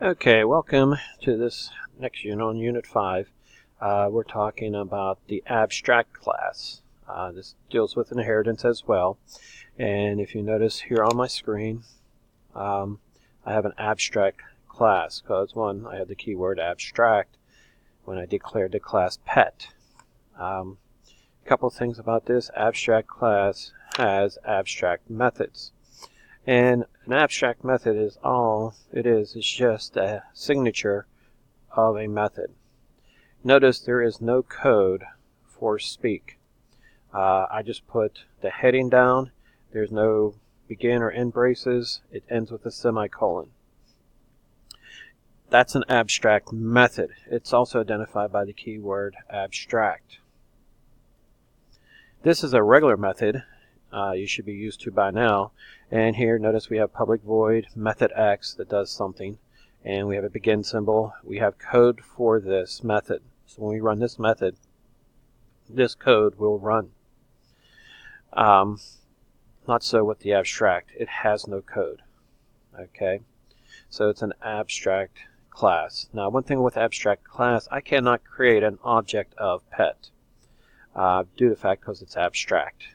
Okay, welcome to this next unit on Unit 5. We're talking about the abstract class. This deals with inheritance as well. And if you notice here on my screen, I have an abstract class because, one, I have the keyword abstract when I declared the class pet. A couple things about this. Abstract class has abstract methods. And an abstract method is all it is just a signature of a method. Notice there is no code for speak. I just put the heading down. There's no begin or end braces. It ends with a semicolon. That's an abstract method. It's also identified by the keyword abstract. This is a regular method you should be used to by now. And here, notice we have public void method X that does something. And we have a begin symbol. We have code for this method. So when we run this method, this code will run. Not so with the abstract. It has no code. Okay, so it's an abstract class. Now, one thing with abstract class, I cannot create an object of pet due to the fact because it's abstract.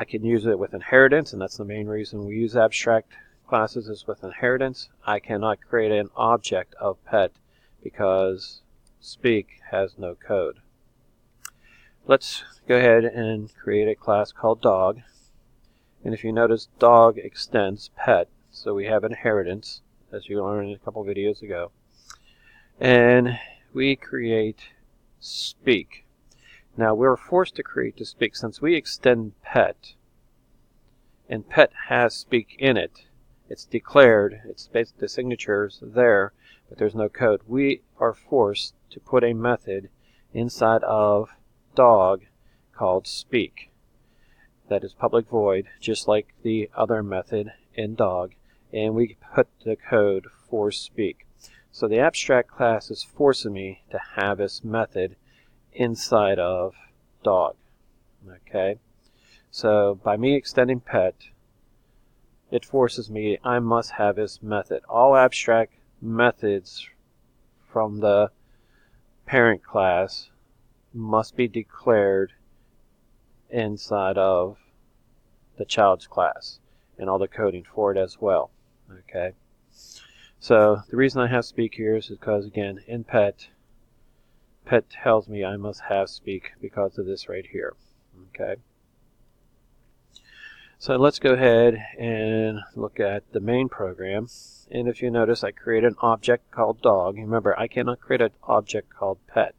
I can use it with inheritance, and that's the main reason we use abstract classes is with inheritance. I cannot create an object of pet because speak has no code. Let's go ahead and create a class called dog. And if you notice, dog extends pet, so we have inheritance, as you learned a couple videos ago. And we create speak. Now, we're forced to create the speak since we extend pet, and pet has speak in it. It's declared, it's basically the signatures there, but there's no code. We are forced to put a method inside of dog called speak. That is public void, just like the other method in dog, and we put the code for speak. So the abstract class is forcing me to have this method inside of dog. Okay, so by me extending pet, it forces me, I must have this method. All abstract methods from the parent class must be declared inside of the child's class and all the coding for it as well. Okay, so the reason I have speak here is because, again, in pet tells me I must have speak because of this right here. Okay, so let's go ahead and look at the main program. And if you notice, I create an object called dog. Remember, I cannot create an object called pet.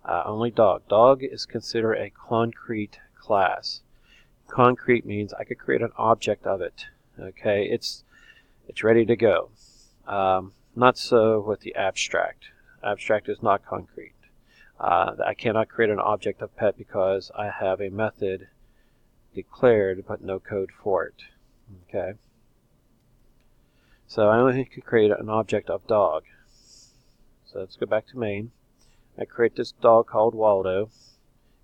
Only dog. Dog is considered a concrete class. Concrete means I could create an object of it. Okay, it's ready to go. Not so with the abstract. Abstract is not concrete. I cannot create an object of pet because I have a method declared but no code for it. Okay, so I only can create an object of dog. So let's go back to main. I create this dog called Waldo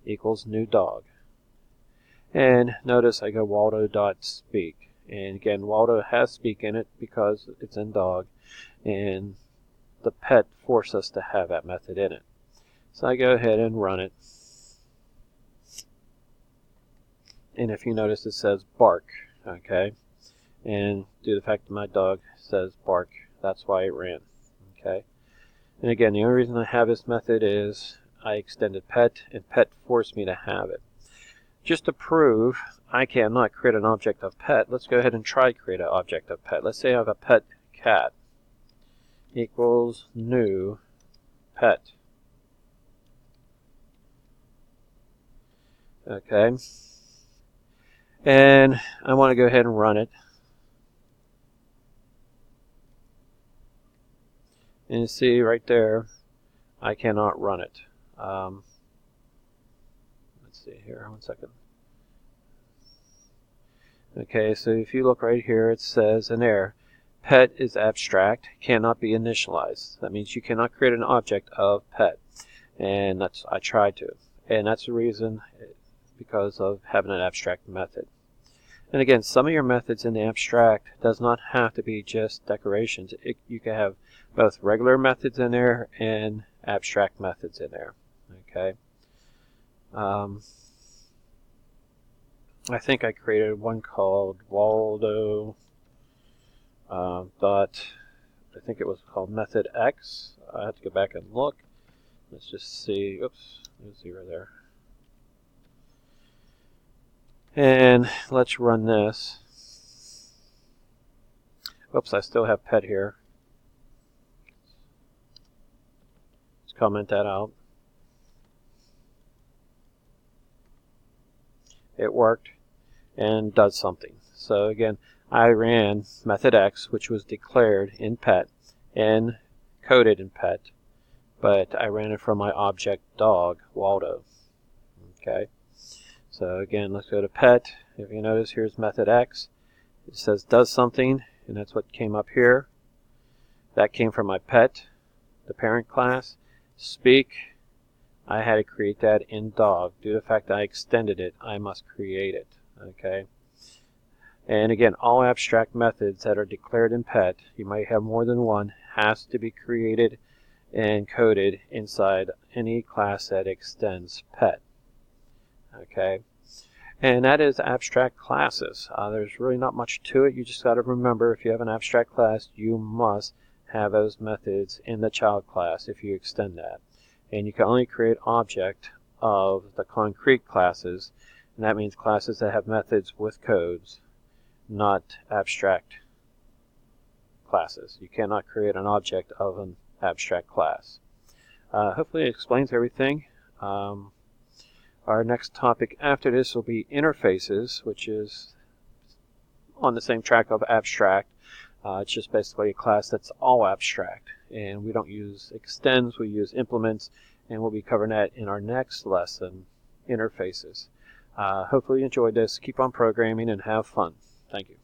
equals new dog. And notice I go waldo.speak. And again, Waldo has speak in it because it's in dog. And the pet forces us to have that method in it. So I go ahead and run it. And if you notice, it says bark. Okay. And due to the fact that my dog says bark, that's why it ran. Okay. And again, the only reason I have this method is I extended pet, and pet forced me to have it. Just to prove I cannot create an object of pet, let's go ahead and try create an object of pet. Let's say I have a pet cat equals new pet. Okay. And I want to go ahead and run it. And you see right there, I cannot run it. Let's see here, 1 second. Okay, so if you look right here, it says an error. Pet is abstract, cannot be initialized. That means you cannot create an object of pet. And I tried to. And that's the reason, because of having an abstract method. And again, some of your methods in the abstract does not have to be just decorations. You can have both regular methods in there and abstract methods in there. Okay. I think I created one called Waldo dot. I think it was called method X. I have to go back and look. Let's just see. Oops, there's 0 there. And let's run this. Oops, I still have pet here. Let's comment that out. It worked and does something. So again, I ran method X, which was declared in pet and coded in pet, but I ran it from my object dog, Waldo. Okay. So again, let's go to pet. If you notice, here's method X. It says does something, and that's what came up here. That came from my pet, the parent class. Speak, I had to create that in dog. Due to the fact that I extended it, I must create it. Okay. And again, all abstract methods that are declared in pet, you might have more than one, has to be created and coded inside any class that extends pet. Okay. And that is abstract classes. There's really not much to it. You just got to remember, if you have an abstract class, you must have those methods in the child class if you extend that. And you can only create object of the concrete classes, and that means classes that have methods with codes, not abstract classes. You cannot create an object of an abstract class. Hopefully it explains everything. Our next topic after this will be interfaces, which is on the same track of abstract. It's just basically a class that's all abstract, and we don't use extends, we use implements, and we'll be covering that in our next lesson, interfaces. Hopefully you enjoyed this. Keep on programming and have fun. Thank you.